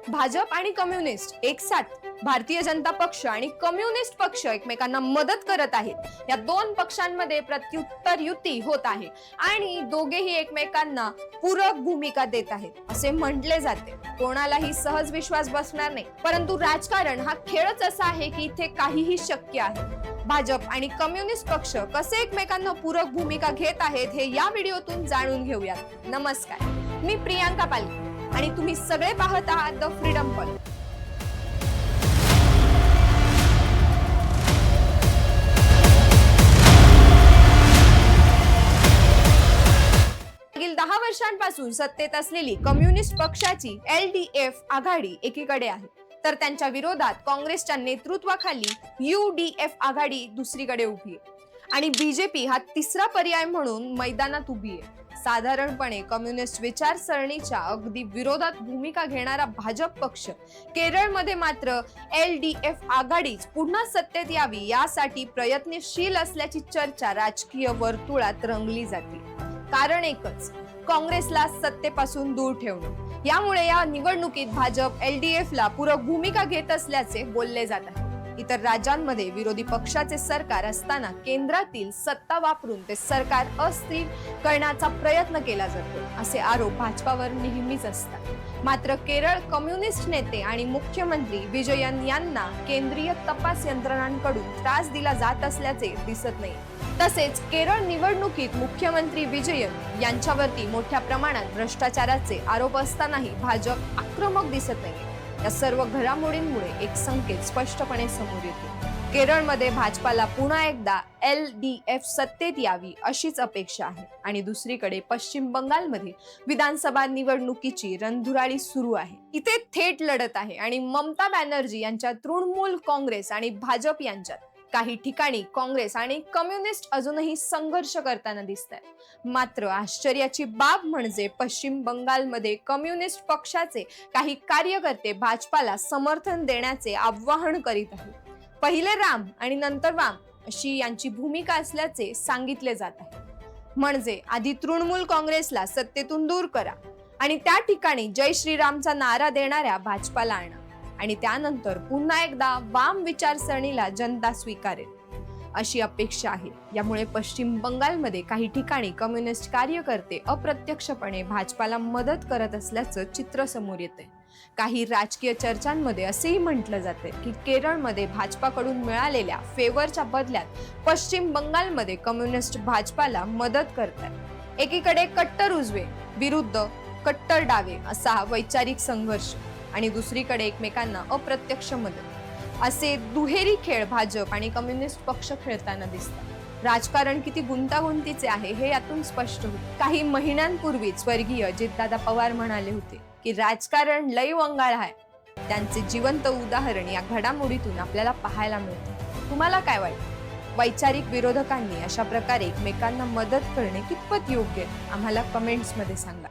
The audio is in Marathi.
भाजप आणि कम्युनिस्ट एक साथ भारतीय जनता पक्ष आणि कम्युनिस्ट पक्ष एकमेकांना मदत करत आहेत। या दोन पक्षांमध्ये प्रत्युत्तर युती होत आहे आणि दोघेही एकमेकांना पूरक भूमिका देत आहेत असे म्हटले जाते। कोणालाही सहज विश्वास बसणार नाही, परंतु राजकारण हा खेळच असा आहे की इथे काहीही शक्य आहे। भाजप आणि कम्युनिस्ट पक्ष कसे एकमेकांना पूरक भूमिका घेत आहेत हे या व्हिडिओतून जाणून घेऊयात। नमस्कार, मी प्रियांका पालके आणि तुम्ही सगळे पाहत आहात द फ्रीडम पल। मागील 10 वर्षांपासून सत्तेत असलेली कम्युनिस्ट पक्षाची LDF आघाडी एकीकडे आहे, तर त्यांच्या विरोधात काँग्रेसच्या नेतृत्वाखाली UDF आघाडी दुसरीकडे उभी आहे आणि BJP हा तिसरा पर्याय म्हणून मैदानात उभी आहे। साधारणपणे कम्युनिस्ट विचारसरणीच्या अगदी विरोधात भूमिका घेणारा भाजप पक्ष केरळमध्ये मात्र LDF आघाडीच पुन्हा सत्तेत यावी यासाठी प्रयत्नशील असल्याची चर्चा राजकीय वर्तुळात रंगली जाते। कारण एकच, काँग्रेसला सत्तेपासून दूर ठेवणं। यामुळे या निवडणुकीत भाजप LDF ला पूरक भूमिका घेत असल्याचे बोलले जात आहे। इतर राज्यांमध्ये विरोधी पक्षाचे सरकार असताना केंद्रातील सत्ता वापरून ते सरकार अस्थिर करण्याचा प्रयत्न केला जातो असे आरोप भाजपावर नेहमीच असतात। मात्र केरळ कम्युनिस्ट नेते आणि मुख्यमंत्री विजयन यांना केंद्रीय तपास यंत्रणांकडून त्रास दिला जात असल्याचे दिसत नाही। तसेच केरळ निवडणुकीत मुख्यमंत्री विजयन यांच्यावरती मोठ्या प्रमाणात भ्रष्टाचाराचे आरोप असतानाही भाजप आक्रमक दिसत नाही। या सर्व घडामोडींमुळे एक संकेत स्पष्टपणे समोर येतो। केरळमध्ये भाजपाला पुन्हा एकदा LDF सत्तेत यावी अशीच अपेक्षा आहे आणि दुसरीकडे पश्चिम बंगालमध्ये विधानसभा निवडणुकीची रणधुराळी सुरू आहे। इथे थेट लढत आहे आणि ममता बॅनर्जी यांच्या तृणमूल काँग्रेस आणि भाजप यांच्यात काही ठिकाणी काँग्रेस आणि कम्युनिस्ट अजूनही संघर्ष करताना दिसतात। मात्र आश्चर्याची बाब म्हणजे पश्चिम बंगालमध्ये कम्युनिस्ट पक्षाचे काही कार्यकर्ते भाजपाला समर्थन देण्याचे आवाहन करीत आहेत। पहिले राम आणि नंतर वाम अशी यांची भूमिका असल्याचे सांगितले जात आहे। म्हणजे आधी तृणमूल काँग्रेसला सत्तेतून दूर करा आणि त्या ठिकाणी जय श्रीरामचा नारा देणाऱ्या भाजपाला आणा आणि त्यानंतर पुन्हा एकदा वाम विचारसरणीला जनता स्वीकारेल अशी अपेक्षा आहे। यामुळे पश्चिम बंगालमध्ये काही ठिकाणी कम्युनिस्ट कार्यकर्ते अप्रत्यक्षपणे भाजपाला मदत करत असल्याचं चित्र समोर येते। काही राजकीय चर्चांमध्ये असेही म्हटलं जाते की केरळमध्ये भाजपाकडून मिळालेल्या फेवरच्या बदल्यात पश्चिम बंगालमध्ये कम्युनिस्ट भाजपाला मदत करतात। एकीकडे कट्टर उजवे विरुद्ध कट्टर डावे असा हा वैचारिक संघर्ष आणि दुसरीकडे एकमेकांना अप्रत्यक्ष मदत असे दुहेरी खेळ भाजप आणि कम्युनिस्ट पक्ष खेळताना दिसतात। राजकारण किती गुंतागुंतीचे आहे हे यातून स्पष्ट होते। काही महिन्यांपूर्वी स्वर्गीय अजितदादा पवार म्हणाले होते की राजकारण लय वंगाळ आहे। त्यांचे जिवंत उदाहरण या घडामोडीतून आपल्याला पाहायला मिळते। तुम्हाला काय वाटतं? वैचारिक विरोधकांनी अशा प्रकारे एकमेकांना मदत करणे कितपत योग्य? आम्हाला कमेंट्स मध्ये सांगा।